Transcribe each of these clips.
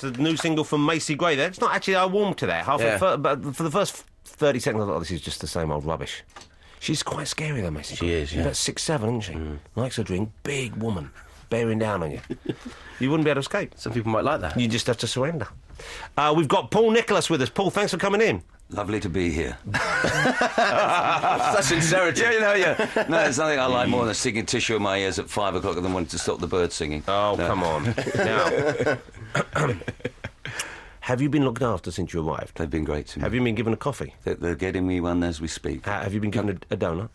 It's a new single from Macy Gray there. It's not actually, I warmed to that. But for the first 30 seconds, I thought, this is just the same old rubbish. She's quite scary, though, Macy Gray. She is, yeah. About 6'7", isn't she? Likes a drink, big woman, bearing down on you. You wouldn't be able to escape. Some people might like that. You just have to surrender. We've got Paul Nicholas with us. Paul, thanks for coming in. Lovely to be here. That's sincerity. Yeah. No, there's nothing I like more than sticking tissue in my ears at 5 o'clock and then wanting to stop the birds singing. Oh, no. Come on. Now, have you been looked after since you arrived? They've been great to me. Have you been given a coffee? They're getting me one as we speak. Have you been given a donut?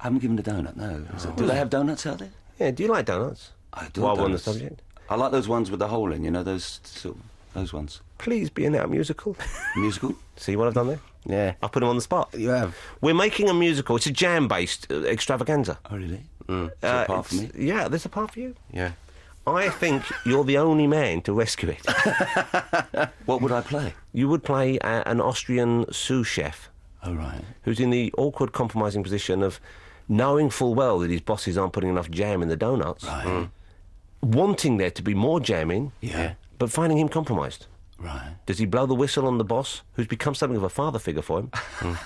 I haven't given a donut, no. Do they have donuts out there? Yeah, do you like donuts? I do. While we're on the subject. I like those ones with the hole in, those ones. Please be in our musical. Musical? See what I've done there? Yeah. I put him on the spot. You have. We're making a musical. It's a jam-based extravaganza. Oh, really? Is there a part for me? Yeah, there's a part for you. Yeah. I think you're the only man to rescue it. What would I play? You would play an Austrian sous chef. Oh, right. Who's in the awkward, compromising position of knowing full well that his bosses aren't putting enough jam in the donuts. Right. Wanting there to be more jam in, Yeah. but finding him compromised. Right. Does he blow the whistle on the boss, who's become something of a father figure for him?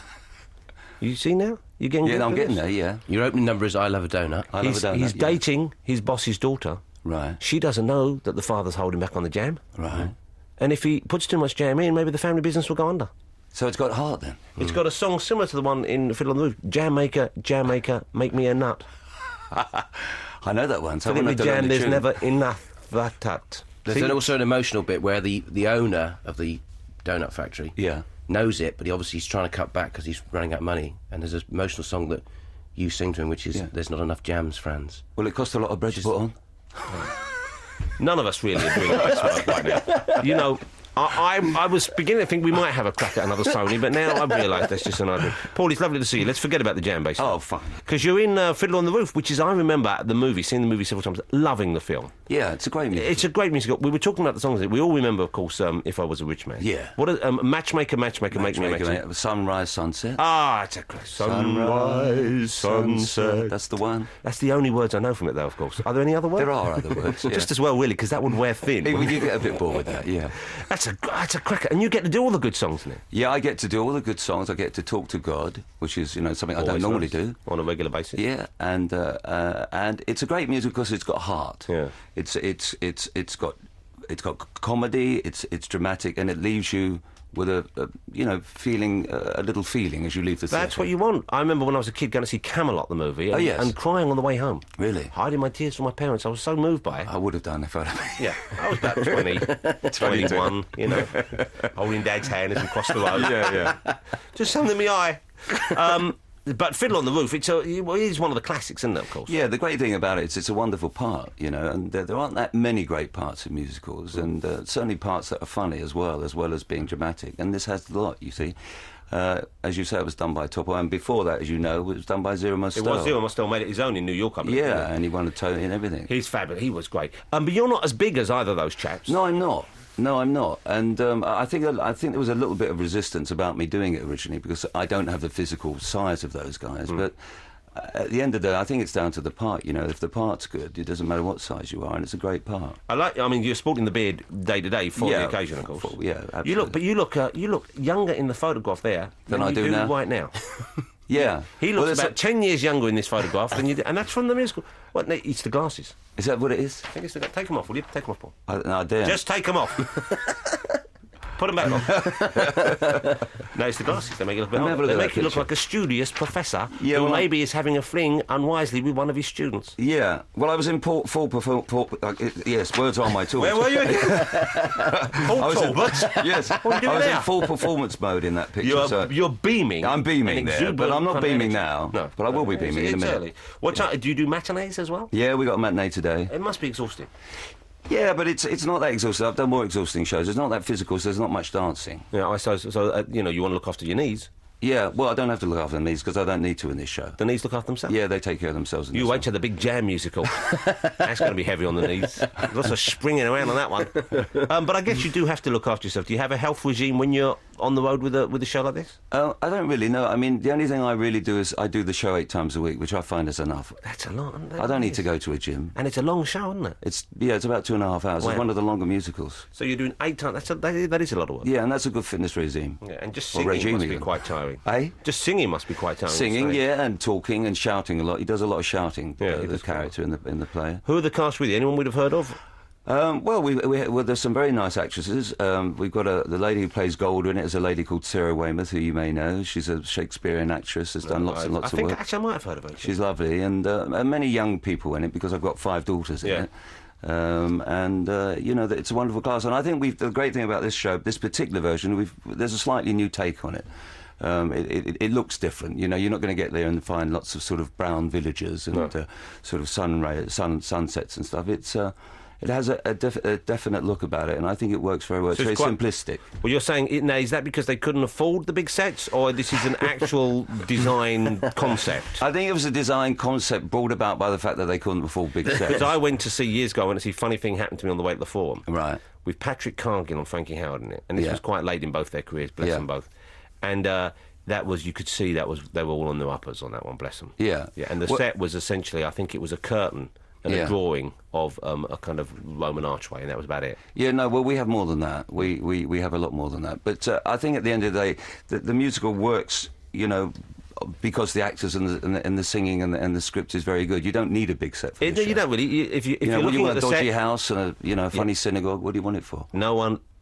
You see now? You're getting good Yeah, I'm at getting this? there, yeah. Your opening number is I Love a Donut. I love a donut, He's yeah. dating his boss's daughter. Right. She doesn't know that the father's holding back on the jam. Right. And if he puts too much jam in, maybe the family business will go under. So it's got heart, then? It's got a song similar to the one in Fiddler on the Roof. Jam maker, make me a nut. I know that one. So Fill it with jam, there's never enough. That. There's also an emotional bit where the owner of the donut factory Yeah. knows it, but he's trying to cut back because he's running out of money. And there's an emotional song that you sing to him, which is There's Not Enough Jams, Franz. Well, it cost a lot of bread to put on. None of us really are doing this right now. You know, I was beginning to think we might have a crack at another Sony, but now I've realised that's just an idea. Paul, it's lovely to see you. Let's forget about the jam, basically. Oh, fine. Because you're in Fiddler on the Roof, which is, I remember the movie, seeing the movie several times, loving the film. Yeah, it's a great musical. It's a great musical. We were talking about the songs. We all remember, of course, If I Was a Rich Man. Yeah. What Matchmaker, Make Me a Matchmaker. Sunrise, Sunset. Ah, it's a great Sunrise, Sunset. That's the one. That's the only words I know from it, though, of course. Are there any other words? There are other words, yeah. Just as well, really, because that would wear thin. You get a bit bored with that, yeah. That's a cracker. And you get to do all the good songs in it. Yeah, I get to do all the good songs. I get to talk to God, which is, something I don't Always normally nice. do. On a regular basis. Yeah, and it's a great music because it's got heart. Yeah. It's got comedy. It's dramatic, and it leaves you with a feeling, a little feeling as you leave the theatre. That's what you want. I remember when I was a kid going to see Camelot, the movie, and, yes. and crying on the way home. Really? Hiding my tears from my parents. I was so moved by it. I would have done if I'd have. Yeah, I was about 20, 21, holding Dad's hand as we crossed the road. Yeah. Just something in my eye. But Fiddler on the Roof, it is one of the classics, isn't it, of course? Yeah, the great thing about it is it's a wonderful part, and there aren't that many great parts in musicals, and certainly parts that are funny as well as being dramatic, and this has a lot, you see. As you say, it was done by Topo, and before that, as you know, it was done by Zero Mostel. It was Zero Mostel, made it his own in New York, I believe. Yeah, and he won a Tony and everything. He's fabulous, he was great. But you're not as big as either of those chaps. No, I'm not. And I think there was a little bit of resistance about me doing it originally because I don't have the physical size of those guys. But at the end of the day, I think it's down to the part. If the part's good, it doesn't matter what size you are, and it's a great part. You're sporting the beard day to day for the occasion, of course. Yeah, absolutely. You look younger in the photograph there than I do now. Right now. Yeah. He looks about 10 years younger in this photograph than you do, and that's from the musical. What? It's the glasses. Is that what it is? I think it's take them off, will you? Take them off, Paul. I dare. Just take them off. Put them back on. No, it's the glasses. They make you look, they make you look like a studious professor who maybe is having a fling unwisely with one of his students. Yeah. Well, I was in full performance. Yes, words are my tools. Where were you again? Paul Talbot? Yes. What are you doing I was there? in full performance mode in that picture. You're beaming. I'm beaming there, but I'm not beaming now. No. But I will be beaming in a minute. Early. What time? Do you do matinees as well? Yeah, we got a matinee today. It must be exhausting. Yeah, but it's not that exhausting. I've done more exhausting shows. It's not that physical, so there's not much dancing. Yeah, I suppose. So you want to look after your knees. Yeah, well, I don't have to look after the knees because I don't need to in this show. The knees look after themselves? Yeah, they take care of themselves. In You this wait one. till the big Jam musical. That's going to be heavy on the knees. Lots of springing around on that one. But I guess you do have to look after yourself. Do you have a health regime when you're on the road with a show like this? I don't really know. I mean, the only thing I really do is I do the show 8 times a week, which I find is enough. That's a lot. I don't need to go to a gym. And it's a long show, isn't it? It's about 2.5 hours. Wow. It's one of the longer musicals. So you're doing 8 times. That is a lot of work. Yeah, and that's a good fitness regime. Yeah, and just Or singing regime must be even. quite tiring. Eh? Just singing must be quite tiring. Singing, so. yeah, and talking and shouting a lot. He does a lot of shouting. Yeah, he the does character in the play. Who are the cast with you? Anyone we'd have heard of? Well, there's some very nice actresses. We've got the lady who plays Golda in it is a lady called Sarah Weymouth, who you may know. She's a Shakespearean actress, has done lots and lots I of think work. actually I might have heard of her. She's lovely, and many young people in it because I've got 5 daughters in Yeah. it. It's a wonderful cast, and I think the great thing about this show, this particular version, there's a slightly new take on it. It looks different. You know, you're not going to get there and find lots of sort of brown villagers and sort of sunsets and stuff. It has a definite look about it, and I think it works very well. So it's it's very quite- simplistic. Well, you're saying now is that because they couldn't afford the big sets, or this is an actual design concept? I think it was a design concept brought about by the fact that they couldn't afford big sets. Because I went to see years ago, I went to see Funny Thing Happened to Me on the way to the Forum. Right. With Patrick Cargill and Frankie Howard in it, and this Yeah. was quite late in both their careers, bless Yeah. them both. And that was, you could see they were all on their uppers on that one, bless them. Yeah. Yeah, and the Well- set was essentially, I think it was a curtain and Yeah. a drawing of a kind of Roman archway, and that was about it. Yeah, no, well, we have more than that. We have a lot more than that. But I think at the end of the day, the musical works, you know, because the actors and the singing and the script is very good. You don't need a big set for this You show. don't really. If you're You looking want at a the dodgy set, house and a funny synagogue. What do you want it for?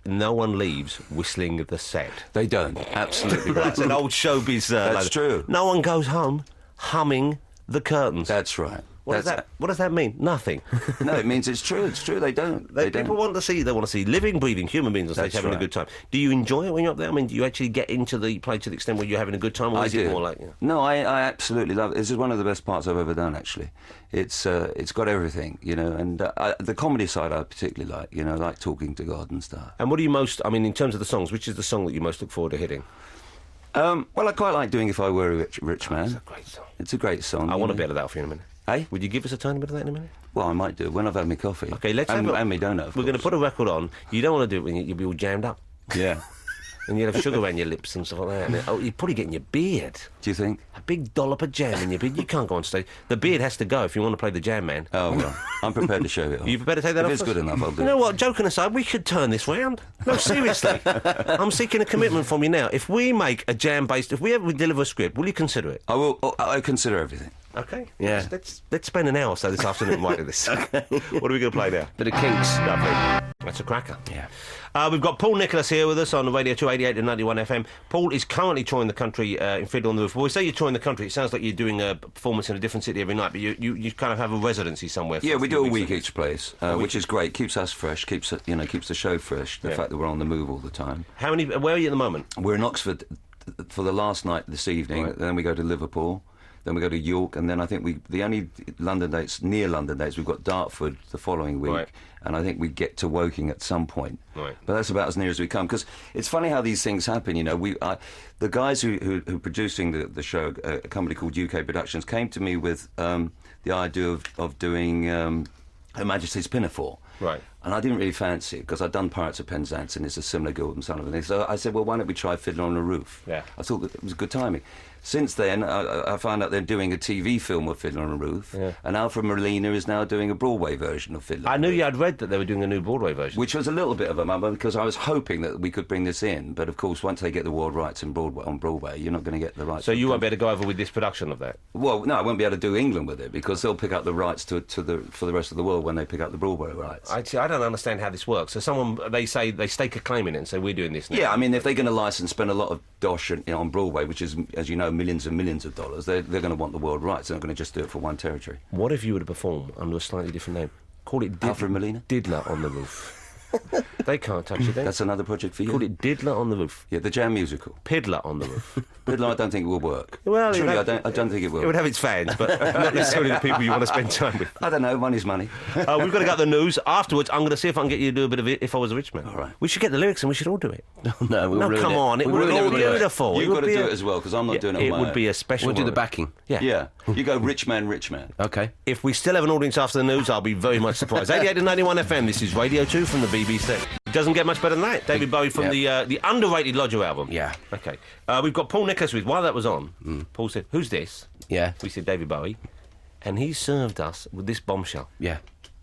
no one leaves whistling the set. They don't. Absolutely right. That's an old showbiz. That's line. true. No one goes home humming the curtains. That's right. What does that mean? Nothing. No, it means it's true. It's true. They don't. They People don't. want to see. They want to see living, breathing human beings on stage That's having a right. good time. Do you enjoy it when you're up there? I mean, do you actually get into the play to the extent where you're having a good time, or I is do. it more like? You know? No, I absolutely love it. This is one of the best parts I've ever done. Actually, it's got everything, you know, and the comedy side I particularly like. You know, like talking to God and stuff. And what do you most? I mean, in terms of the songs, which is the song that you most look forward to hitting? Well, I quite like doing If I Were a Rich Man. It's a great song. It's a great song. I you want a know. bit of that for you in a minute. Hey? Would you give us a tiny bit of that in a minute? Well, I might do when I've had my coffee. Okay, let's and, have a, and my donut. of We're going to course. put a record on. You don't want to do it when you'll be all jammed up. Yeah. And you'll have sugar around your lips and stuff like that. And you're probably getting your beard. Do you think? A big dollop of jam in your beard. You can't go on stage. The beard has to go if you want to play the jam man. Oh well, I'm prepared to show it. Off. You prepared to take that If off it's us? good enough, I'll do You know it. what? Joking aside, we could turn this round. No, seriously. I'm seeking a commitment from you now. If we make a jam-based... If we ever deliver a script, will you consider it? I will. I consider everything. Okay. Yeah. Let's spend an hour or so this afternoon writing this. Okay. What are we going to play now? Bit of Kinks. Lovely. That's a cracker. Yeah. We've got Paul Nicholas here with us on Radio 288 and 91 FM. Paul is currently touring the country in Fiddler on the Roof. Well, we say you're touring the country, it sounds like you're doing a performance in a different city every night, but you kind of have a residency somewhere. For Yeah, we few do a weeks week at each place, which is great. Keeps us fresh. Keeps the show fresh. The Yeah. fact that we're on the move all the time. Where are you at the moment? We're in Oxford for the last night this evening. Right. Then we go to Liverpool. Then we go to York, and then I think the only near London dates, we've got Dartford the following week, Right. and I think we get to Woking at some point. Right. But that's about as near as we come, because it's funny how these things happen. You know, the guys who producing the show, a company called UK Productions, came to me with the idea of doing Her Majesty's Pinafore. Right. And I didn't really fancy it because I'd done Pirates of Penzance and it's a similar Guild and Sullivan thing. So I said, well, why don't we try Fiddler on the Roof? Yeah. I thought that it was good timing. Since then, I found out they're doing a TV film of Fiddler on the Roof, Yeah. and Alfred Molina is now doing a Broadway version of Fiddler I on the knew Roof. you had read that they were doing a new Broadway version. Which was a little bit of a mumble because I was hoping that we could bring this in, but of course, once they get the world rights on Broadway, you're not going to get the rights. So you won't be able to go over with this production of that? Well, no, I won't be able to do England with it because they'll pick up the rights for the rest of the world when they pick up the Broadway rights. I don't understand how this works. So they stake a claim in it and say, we're doing this now. Yeah, I mean, if they're going to license, spend a lot of dosh on Broadway, which is, as you know, millions and millions of dollars, they're going to want the world rights. They're not going to just do it for one territory. What if you were to perform under a slightly different name? Call it Alfred Molina? Diddler on the Roof. They can't touch it, That's another project for you. Called it Fiddler on the Roof. Yeah, the jam musical. Fiddler on the Roof. Fiddler, I don't think it will work. Well, Truly, I don't think it will. It would have its fans, but not necessarily the people you want to spend time with. I don't know, money's money. We've got to get the news. Afterwards, I'm going to see if I can get you to do a bit of it, If I Was a Rich Man. All right. We should get the lyrics and we should all do it. No, we'll ruin it. Come on, it would be beautiful. You've got to do it as well, because I'm not doing it on my It would own. be a special We'll do the moment. backing. Yeah. You go rich man, rich man. Okay. If we still have an audience after the news, I'll be very much surprised. 88 and 91 FM, this is Radio 2 from the BBC. It doesn't get much better than that. David Bowie from the underrated Lodger album. Yeah. OK. We've got Paul Nicholas with. While that was on, Paul said, "Who's this?" Yeah. We said, David Bowie. And he served us with this bombshell. Yeah.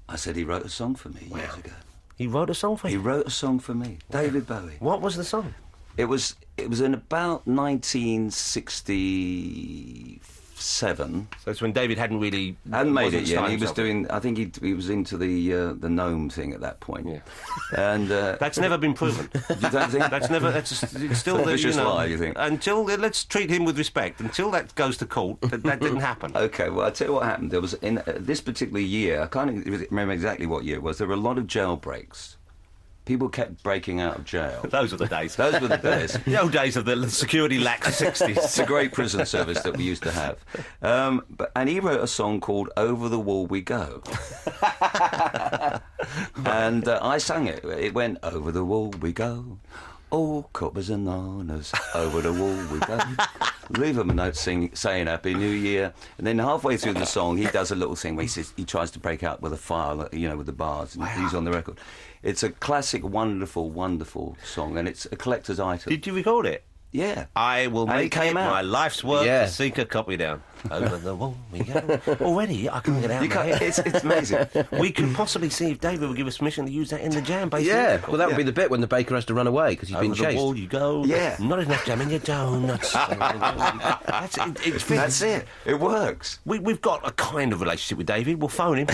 I said he wrote a song for me years ago. He wrote a song for He you. wrote a song for me, David Bowie. What was the song? It was in about 1967. So it's when David hadn't really... Hadn't made wasn't it yet. starting He was himself. doing. I think he was into the gnome thing at that point. Yeah. And That's never been proven. you don't think That's never... It's still It's a the, vicious lie, you think? Until... Let's treat him with respect. Until that goes to court, that didn't happen. Okay, well, I'll tell you what happened. There was, in this particular year, I can't remember exactly what year it was, there were a lot of jailbreaks. People kept breaking out of jail. Those were the days. Those were the days. The old days of the security lax 60s. It's a great prison service that we used to have. And he wrote a song called Over the Wall We Go. And I sang it. It went, over the wall we go. All coppers and noners, over the wall we go. Leave him a note saying Happy New Year. And then halfway through the song, he does a little thing where he says he tries to break out with a file, you know, with the bars. And he's on the record. It's a classic, wonderful, wonderful song, and it's a collector's item. Did you record it? Yeah. I will And it make came it out. my life's work Yeah. to seek a copy down. Over the wall we go. Already, I can't get out You of my can't, head. it's amazing. We could possibly see if David would give us permission to use that in the jam, basically. Yeah. Well, that would be the bit when the baker has to run away because he's been Over the chased. wall you go. Yeah. Not enough jam in your donuts. That's it. It works. We've got a kind of relationship with David. We'll phone him.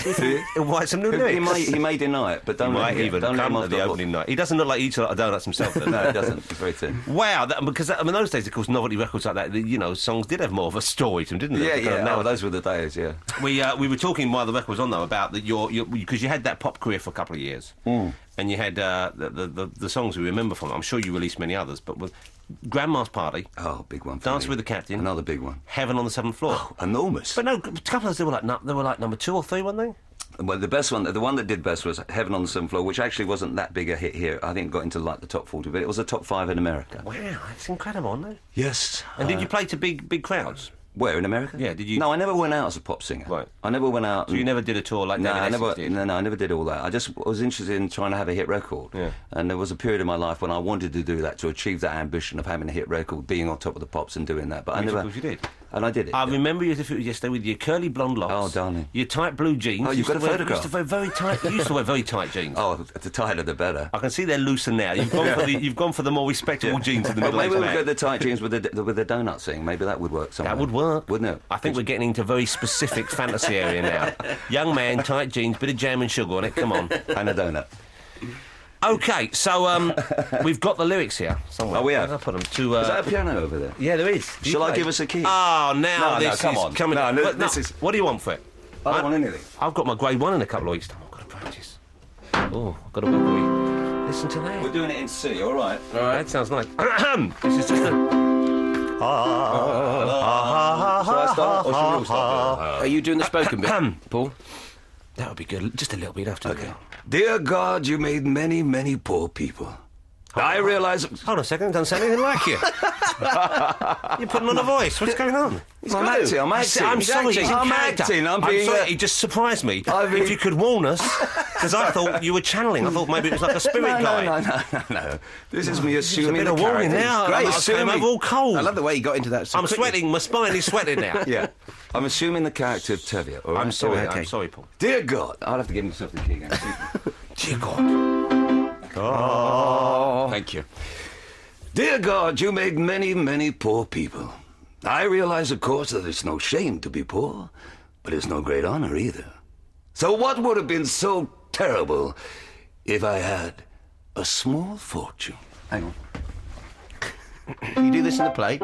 He'll write some new lyrics. He may deny it, but don't He let might him, even don't let him come off to the hook. opening night. He doesn't look like he eats a lot of donuts himself. Does he? No, it doesn't. It's very thin. Wow, because I mean, those days, of course, novelty records like that, you know, songs did have more of a story to them, didn't they? Yeah, Kind of yeah. now- Oh, those were the days, yeah. We were talking while the record was on though about that because you had that pop career for a couple of years, and you had the songs we remember from it. I'm sure you released many others, but with Grandma's Party, Oh, big one for Dance me. with the Captain, Another big one. Heaven on the Seventh Floor. Oh, enormous. But no, a couple of those they were like number 2 or 3, weren't they? Well, the best one, the one that did best was Heaven on the Seventh Floor, which actually wasn't that big a hit here. I think it got into like the top 40, but it was a top 5 in America. Wow, that's incredible, isn't it? Yes. And did you play to big crowds? Where, in America? Yeah, did you- No, I never went out as a pop singer. Right. I never went out. So you never did a tour like No, David I Essex never. did? No, I never did all that. I just was interested in trying to have a hit record. Yeah. And there was a period in my life when I wanted to do that, to achieve that ambition of having a hit record, being on top of the pops and doing that. But I Which, of never. course, you did. And I did it. I yeah. remember you as if it was yesterday with your curly blonde locks. Oh, darling. Your tight blue jeans. Oh, you've You got used a to wear- photograph. You used to wear very tight. You used to wear very tight jeans. Oh, the tighter the better. I can see they're looser now. You've gone for the more respectable jeans of the Well, middle-aged maybe we'll man. go the tight jeans with the donut thing. Maybe that would work somewhere. That would work, Wouldn't it? I think we're getting into a very specific fantasy area now. Young man, tight jeans, bit of jam and sugar on it. Come on. And a donut. Okay, so we've got the lyrics here somewhere. Oh, we have? I'll put them to. Is that a piano over there? Yeah, there is. Do you Shall I play? give us a key? Oh, now No, this come is on. coming. No, But this is- What do you want for it? I don't want anything. I've got my grade 1 in a couple of weeks' time. I've got to practice. Oh, I've got to work. Listen to that. We're doing it in C, all right? All right, that sounds nice. This is just a. Shall I start, or should we all start? Are you doing the spoken bit, Paul? That would be good. Just a little bit after. Okay. Dear God, you made many, many poor people. I realize... Hold on a second. Doesn't sound anything like you. You're putting on a voice. What's going on? I'm acting. I'm sorry. He's in I'm character. acting. I'm I'm being... sorry. He just surprised me. I've If you could warn us, because I thought you were channeling. I thought maybe it was like a spirit guy. No. This is me It's a assuming bit the of warning character. now. Great. I came over all cold. I love the way you got into that. So I'm quickly. sweating. My spine is sweating now. Yeah. I'm assuming the character of Tevye. All right? I'm sorry. Okay. I'm sorry, Paul. Dear God... I'll have to give myself the key again. Dear God. Oh. Thank you. Dear God, you made many, many poor people. I realize, of course, that it's no shame to be poor, but it's no great honor either. So what would have been so terrible if I had a small fortune? Hang on. You do this in the play.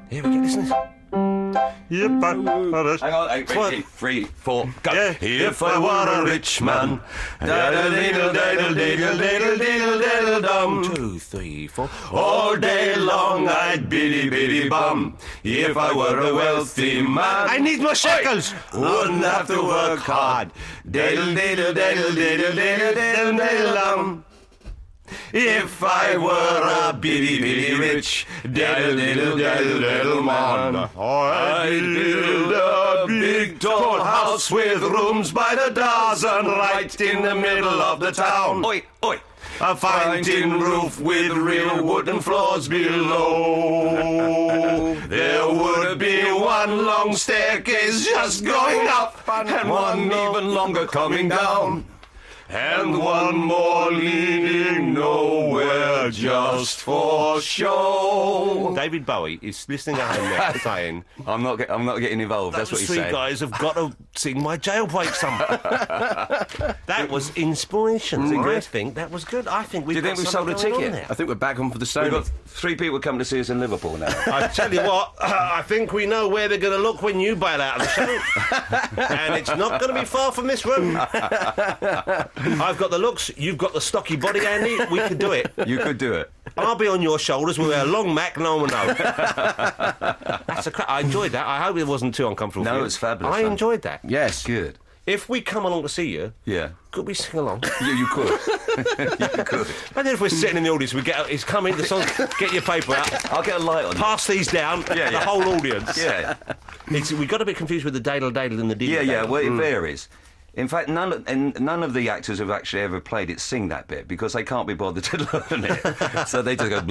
Here we go. Listen to this. Hang on, 8, 3, 4, go. Yeah. If I were a rich man, diddle-diddle-diddle-diddle-diddle-diddle-dum. 2, 3, 4. All day long I'd biddy-biddy-bum. If I were a wealthy man, I need more shekels. wouldn't have to work hard. Diddle-diddle-diddle-diddle-diddle-diddle-dum. If I were a bitty rich diddle man, I'd build a big tall house with rooms by the dozen right in the middle of the town. Oi, oi. A fine tin roof with real wooden floors below. There would be one long staircase just going up, and one even longer coming down. And one more leading nowhere just for show. David Bowie is listening at home now saying, I'm not getting involved. That's what he's saying. Three guys have got to sing my jailbreak song. That was inspiration. I think that was good. I think we've sold a ticket? I think we're back on for the We've Sony. got 3 people coming to see us in Liverpool now. I tell you what, I think we know where they're going to look when you bail out of the show. And it's not going to be far from this room. I've got the looks, you've got the stocky body, Andy. We could do it. You could do it. I'll be on your shoulders with a long Mac, no one will know. I enjoyed that. I hope it wasn't too uncomfortable for you. No, it's fabulous. I enjoyed that. Yes. Good. If we come along to see you, Yeah. could we sing along? You could. You could. Imagine if we're sitting in the audience, we get it's coming, the song, get your paper out, I'll get a light on you. pass these down, Yeah, the yeah. whole audience. Yeah. We got a bit confused with the daddle and the diddle. Yeah, yeah. Well, it varies. In fact, none of the actors who've actually ever played it sing that bit because they can't be bothered to learn it. So they just go.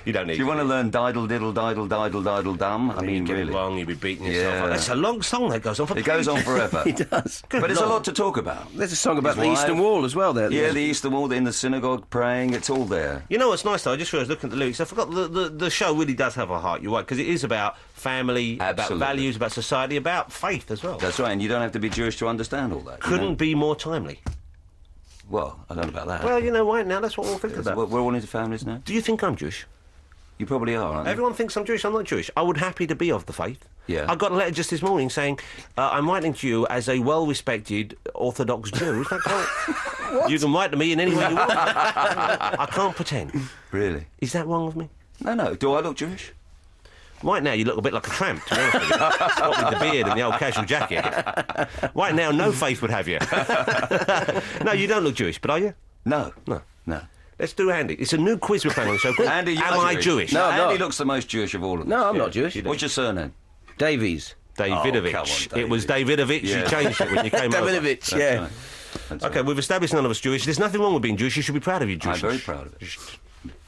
You don't need. Do you want to learn diddle diddle diddle diddle diddle dum? I mean, get really. it wrong, you'll be beating yourself Yeah. up. That's a long song that goes on for It goes on forever. He does. Good But it's a Lord. lot to talk about. There's a song about His the wife. Eastern Wall as well there. Yeah, the Eastern Wall in the synagogue praying. It's all there. You know what's nice though? I just realised looking at the lyrics, I forgot the show really does have a heart. You're right, because it is about family, Absolutely. about values, about society, about faith as well. That's right, and you don't have to be Jewish to understand all that. you Couldn't know? be more timely. Well, I don't know about that. Well, you know, right now that's what we're thinking about. We're all into families now. Do you think I'm Jewish? You probably are, aren't you? Everyone thinks I'm Jewish. I'm not Jewish. I would happy to be of the faith. Yeah. I got a letter just this morning saying I'm writing to you as a well-respected Orthodox Jew. Isn't that cool? You can write to me in any way you want. I can't pretend. Really? Is that wrong with me? No. Do I look Jewish? Right now, you look a bit like a tramp, to be honest with you. What with the beard and the old casual jacket. Right now, no faith would have you. No, you don't look Jewish, but are you? No. No. No. Let's do Andy. It's a new quiz we're playing on the show called Andy, you Am are I Jewish? No, I'm Andy not. looks the most Jewish of all of us. No, I'm not Jewish. What's your surname? Davies. Davidovich. Oh, come on, It was Davidovich. Yeah. You changed it when you came over. Davidovich, yeah. Right. That's Okay, we've established none of us Jewish. There's nothing wrong with being Jewish. You should be proud of your I'm Jewishness. very proud of it.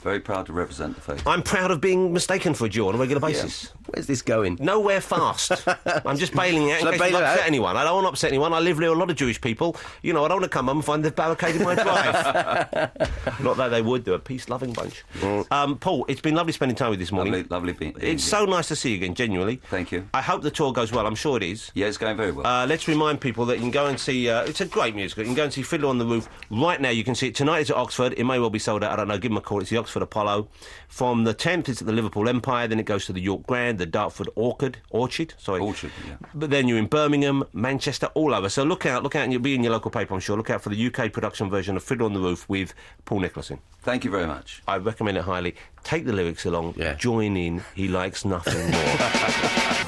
Very proud to represent the faith. I'm proud of being mistaken for a Jew on a regular basis. Where's this going? Nowhere fast. I'm just bailing out Shall I in case bail I it upset out? anyone. I don't want to upset anyone. I live near a lot of Jewish people. You know, I don't want to come home and find they've barricaded my drive. Not that they would. They're a peace-loving bunch. Paul, it's been lovely spending time with you this morning. Lovely being It's here. so nice to see you again, genuinely. Thank you. I hope the tour goes well. I'm sure it is. Yeah, it's going very well. Let's remind people that you can go and see... it's a great musical. You can go and see Fiddler on the Roof. Right now, you can see it. Tonight it's at Oxford. It may well be sold out. I don't know. Give them a call. It's the Oxford Apollo. From the 10th, it's at the Liverpool Empire. Then it goes to the York Grand, the Dartford Orchard. Orchard, yeah. But then you're in Birmingham, Manchester, all over. So look out, and you'll be in your local paper, I'm sure. Look out for the UK production version of Fiddler on the Roof with Paul Nicholson. Thank you very much. I recommend it highly. Take the lyrics along. Yeah. Join in. He likes nothing more.